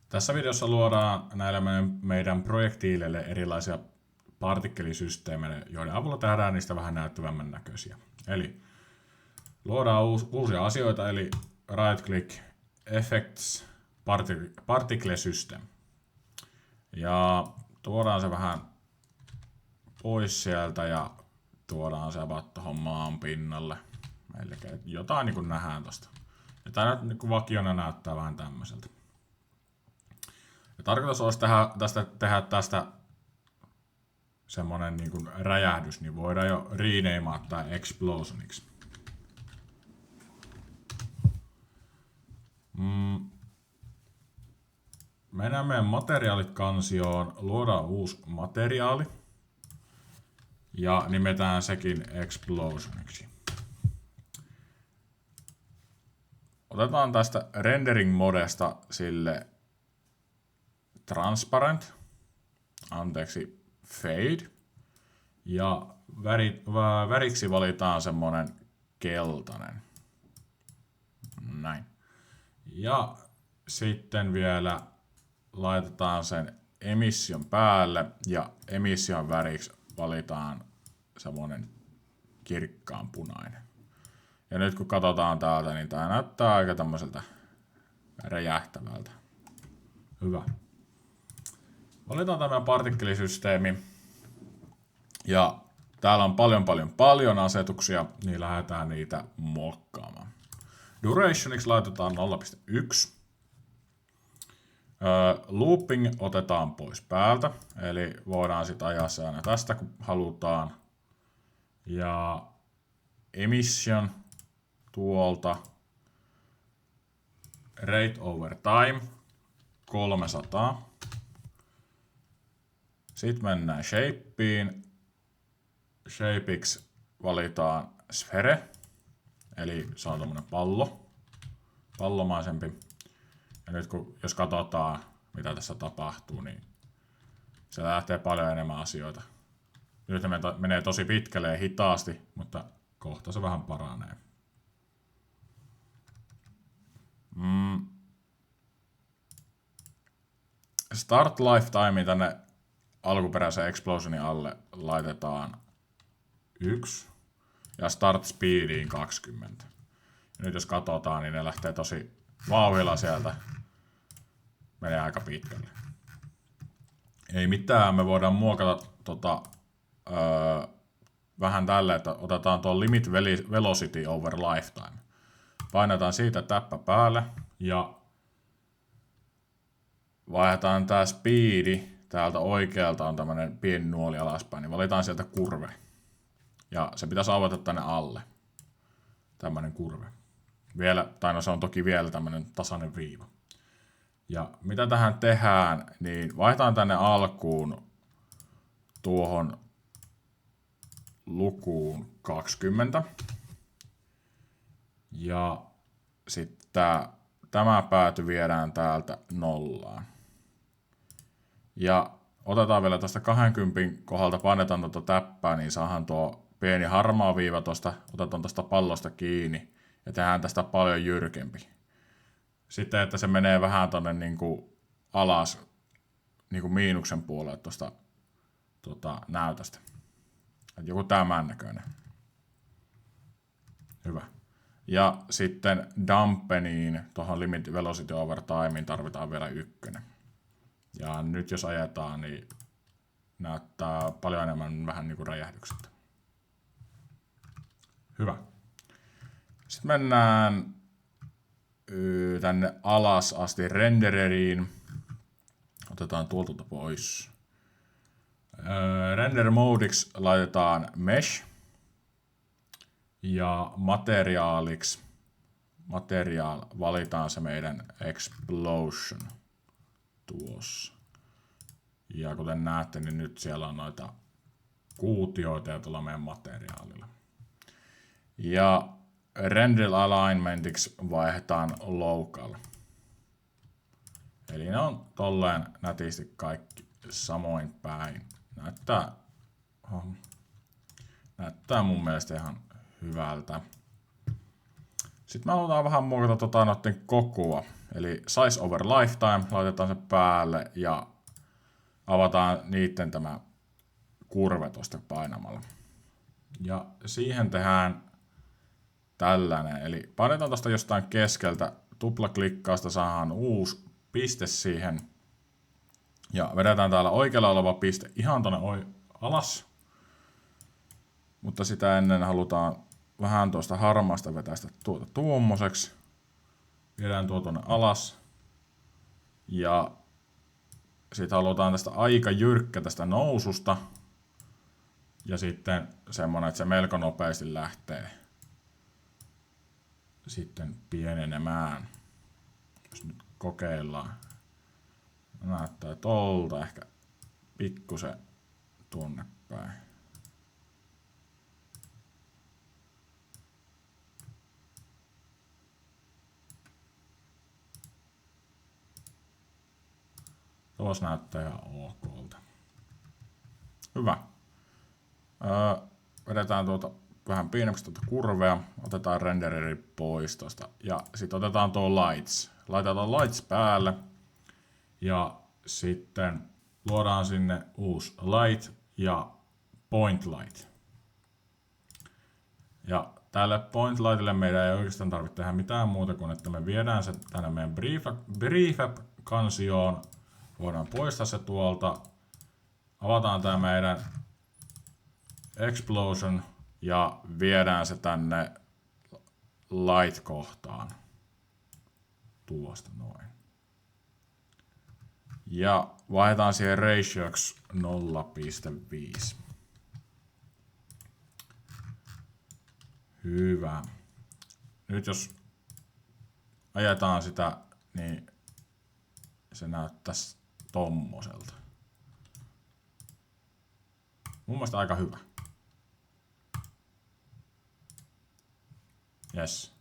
Tässä videossa luodaan näille meidän projektiileille erilaisia partikkelisysteemejä, joiden avulla tehdään niistä vähän näyttävämmän näköisiä. Eli luodaan uusia asioita, eli right click, effects, particle system. Ja tuodaan se vähän pois sieltä ja tuodaan se about tuohon maan pinnalle. Eli jotain niin kuin nähdään tosta. Ja tää nyt niin kuin vakiona näyttää vähän tämmöiseltä. Ja tarkoitus olisi tehdä tästä semmonen niin kuin räjähdys, niin voidaan jo renamea tää explosioniksi. Mennään meidän materiaalit-kansioon, luodaan uusi materiaali ja nimetään sekin explosioniksi. Otetaan tästä rendering modesta sille transparent, fade, ja väriksi valitaan semmonen keltainen. Näin. Ja sitten vielä laitetaan sen emission päälle ja emission väriksi valitaan semmonen kirkkaan punainen. Ja nyt kun katsotaan täältä, niin tää näyttää aika tämmöiseltä räjähtävältä. Hyvä. Valitaan tämä partikkelisysteemi. Ja täällä on paljon asetuksia, niin lähdetään niitä muokkaamaan. Durationiksi laitetaan 0.1. Looping otetaan pois päältä, eli voidaan sitten ajaa se aina tästä kun halutaan. Ja emission tuolta. Rate over time 300. Sitten mennään shapeen. Shapeiksi valitaan sphere, eli se on tommonen pallomaisempi. Ja nyt jos katsotaan mitä tässä tapahtuu, niin se lähtee paljon enemmän asioita. Nyt se menee tosi pitkälle ja hitaasti, mutta kohta se vähän paranee. Start lifetime tänne alkuperäisen explosionin alle laitetaan 1 ja start speediin 20. Ja nyt jos katsotaan, niin ne lähtee tosi vauhdilla sieltä. Menee aika pitkälle. Ei mitään, me voidaan muokata vähän tälle, että otetaan tuo limit velocity over lifetime. Painetaan siitä täppä päälle ja vaihdetaan tää speedi. Täältä oikealta on tämmönen pieni nuoli alaspäin, niin valitaan sieltä kurve. Ja se pitäisi avata tänne alle. Tämmönen kurve. Vielä, tai no se on toki vielä tämmönen tasainen viiva. Ja mitä tähän tehdään, niin vaihdetaan tänne alkuun tuohon lukuun 20. Ja sitten tämä pääty viedään täältä nollaan. Ja otetaan vielä tästä 20 kohdalta, painetaan tuota täppää, niin saadaan tuo pieni harmaa viiva tuosta, otetaan tuosta pallosta kiinni ja tehdään tästä paljon jyrkempi. Sitten, että se menee vähän tonne niinku alas niinku miinuksen puolelle tuosta näytöstä. Et joku tämän näköinen. Hyvä. Ja sitten dampeniin, tuohon limit velocity over timeen tarvitaan vielä 1. Ja nyt jos ajetaan, niin näyttää paljon enemmän vähän niinku räjähdykseltä. Hyvä. Sitten mennään tänne alas asti rendereriin. Otetaan tuolta pois. Render modeiksi laitetaan mesh. Ja materiaaliksi valitaan se meidän explosion tuossa. Ja kuten näette, niin nyt siellä on noita kuutioita ja tuolla meidän materiaalilla. Ja render alignmentiksi vaihdetaan local. Eli ne on tolleen nätisti kaikki samoin päin. Näyttää mun mielestä ihan hyvältä. Sitten me halutaan vähän muokata noiden kokoa. eli size over lifetime, laitetaan se päälle ja avataan niiden tämä kurve tuosta painamalla. Ja siihen tehdään tällainen, eli painetaan tuosta jostain keskeltä, tuplaklikkausta saadaan uusi piste siihen ja vedetään täällä oikealla oleva piste ihan tonne alas, mutta sitä ennen halutaan vähän tuosta harmaasta vetäistä tuota tuommoiseksi. Viedään tuo tuonne alas ja sitten halutaan tästä aika jyrkkä tästä noususta ja sitten semmonen, että se melko nopeasti lähtee sitten pienenemään. Jos nyt kokeillaan. Näyttää tolta ehkä pikkusen tuonne päin. Tuossa näyttää ihan okolta. Hyvä. Vedetään tuota vähän pienemmäksi tuota kurvea. Otetaan rendereri pois tosta. Ja sitten otetaan tuo lights. Laitetaan lights päälle. Ja sitten luodaan sinne uusi light ja point light. Ja tälle point lightille meidän ei oikeastaan tarvitse tehdä mitään muuta kuin, että me viedään se tänne meidän prefab-kansioon. Voidaan poistaa se tuolta. Avataan tää meidän explosion ja viedään se tänne light-kohtaan. Tuosta noin. Ja vaihdetaan siihen ratioksi 0,5. Hyvä. Nyt jos ajetaan sitä, niin se näyttäisi tommoselta. Mun mielestä aika hyvä. Yes.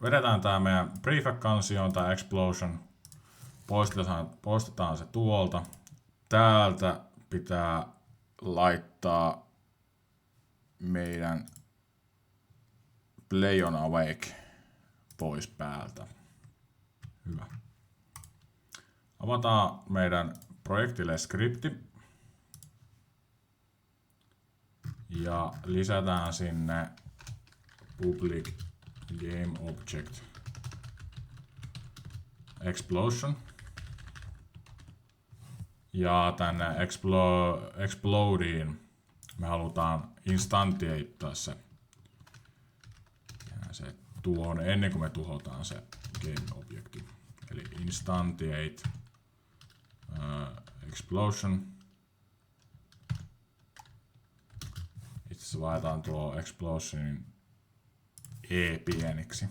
Vedetään tää meidän prefab-kansioon, tää explosion. Poistetaan se tuolta. Täältä pitää laittaa meidän Play on Awake pois päältä. Hyvä. Avataan meidän projektille skripti. Ja lisätään sinne public game object explosion. Ja tänne explodeen me halutaan instantiateittaa se tuon ennen kuin me tuhotaan se game objecti. Eli instantiate explosion. Itse asiassa vaihdetaan tuo explosionin E pieniksi.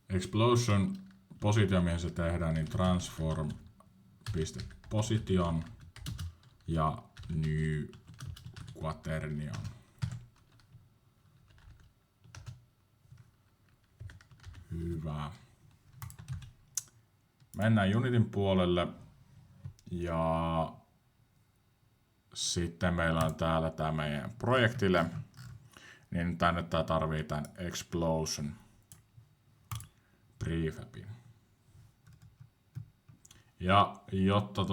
Explosion positio, mihin se tehdään, niin transform.position ja new quaternion. Hyvä. Mennään Unitin puolelle ja sitten meillä on täällä tämä meidän projektille, niin tänne tää tarvii tämän explosion prefabin. Ja jotta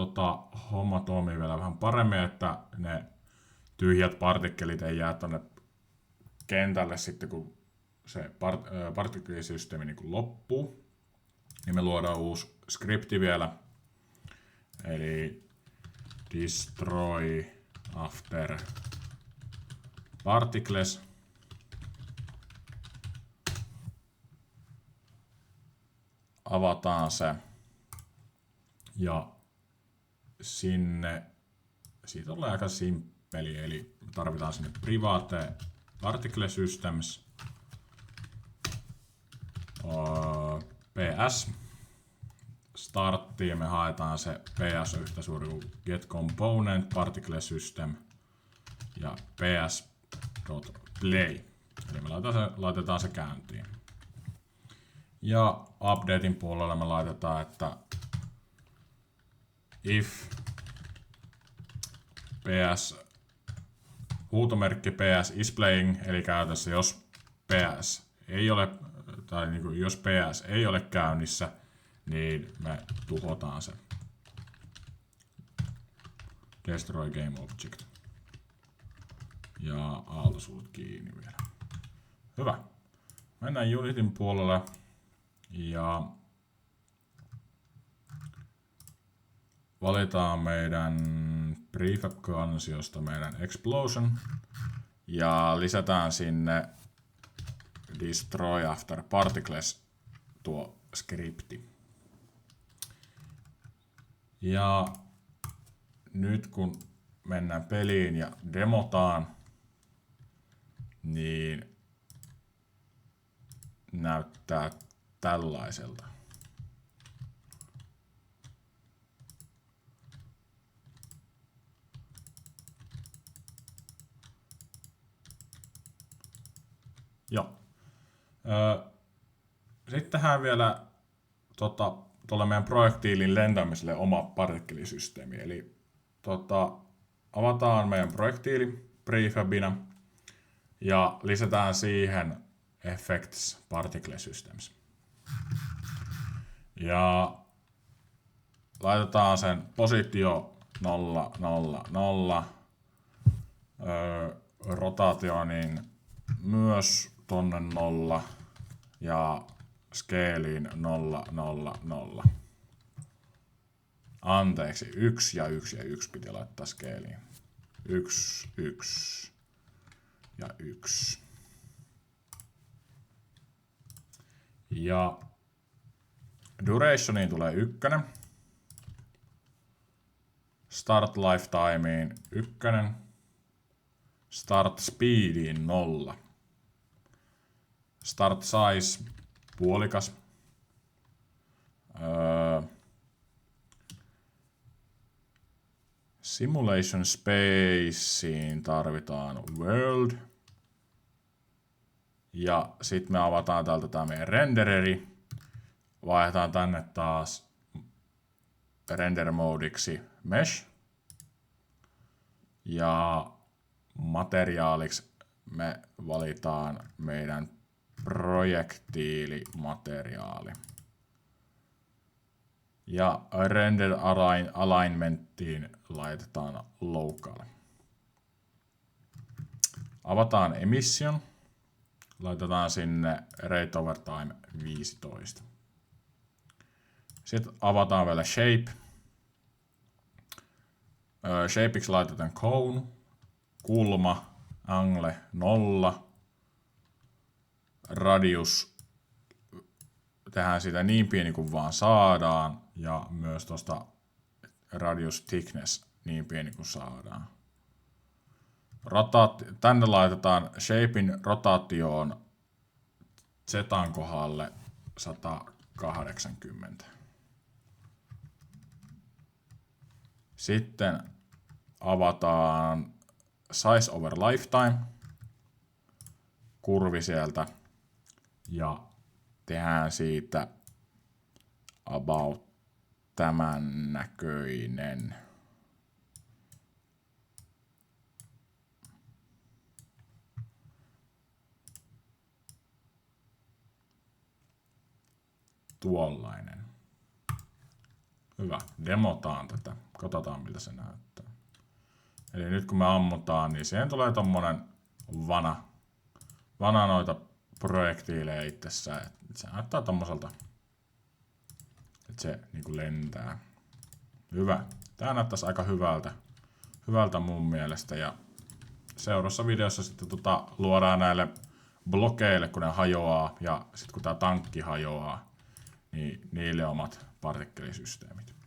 homma toimii vielä vähän paremmin, että ne tyhjät partikkelit ei jää tonne kentälle sitten kun se partikkelisysteemi niin kuin loppuu, niin me luodaan uusi skripti vielä, eli destroy after particles. Avataan se ja sinne, siitä on aika simppeli, eli tarvitaan sinne private particle systems ps starttiin, me haetaan se ps yhtä suuri kuin get component particle system ja ps.play, eli me laitetaan se käyntiin. Ja updatein puolella me laitetaan, että if ps huutomerkki PS is playing, eli käytössä jos PS ei ole, tai niin kuin jos PS ei ole käynnissä, niin me tuhotaan se. Destroy game object. Ja aaltosulut kiinni vielä. Hyvä. Mennään Unitin puolelle ja valitaan meidän prefab-kansiosta meidän explosion ja lisätään sinne destroy after particles tuo skripti. Ja nyt kun mennään peliin ja demotaan, niin näyttää tällaiselta. Joo. Sitten tähän vielä tuolle meidän projektiilin lentämiselle oma partikkelisysteemi. Eli avataan meidän projektiili prefabina ja lisätään siihen effects particle systems. Ja laitetaan sen positio 0, 0, 0. Rotaationin myös tonne 0 ja scalein 0, 0, 0. Anteeksi, 1 ja 1 ja 1 piti laittaa scalein. 1, 1 ja 1. Ja durationiin tulee 1. Start lifetimeen 1. Start speediin 0. Start size puolikas. Simulation spaceen tarvitaan world. Ja sitten me avataan täältä tämä meidän rendereri. Vaihdetaan tänne taas render modiksi mesh. Ja materiaaliksi me valitaan meidän projektiilimateriaali. Ja render alignmenttiin laitetaan local. Avataan emission. Laitetaan sinne rate over time 15. Sitten avataan vielä shape. Shapeiksi laitetaan cone, kulma, angle 0. Radius tehdään sitä niin pieni kuin vaan saadaan ja myös tuosta radius thickness niin pieni kuin saadaan. Tänne laitetaan shapein rotaatioon zetan kohdalle 180. Sitten avataan size over lifetime kurvi sieltä ja tehdään siitä about tämän näköinen. Tuollainen. Hyvä. Demotaan tätä. Katsotaan miltä se näyttää. Eli nyt kun me ammutaan, niin siihen tulee tommonen vana noita projektiileja itsessään. Se näyttää tommoselta, että se niinku lentää. Hyvä. Tää näyttäisi aika hyvältä mun mielestä. Ja seuraavassa videossa sitten luodaan näille blokeille, kun ne hajoaa. Ja sitten kun tää tankki hajoaa, niin niille omat partikkelisysteemit.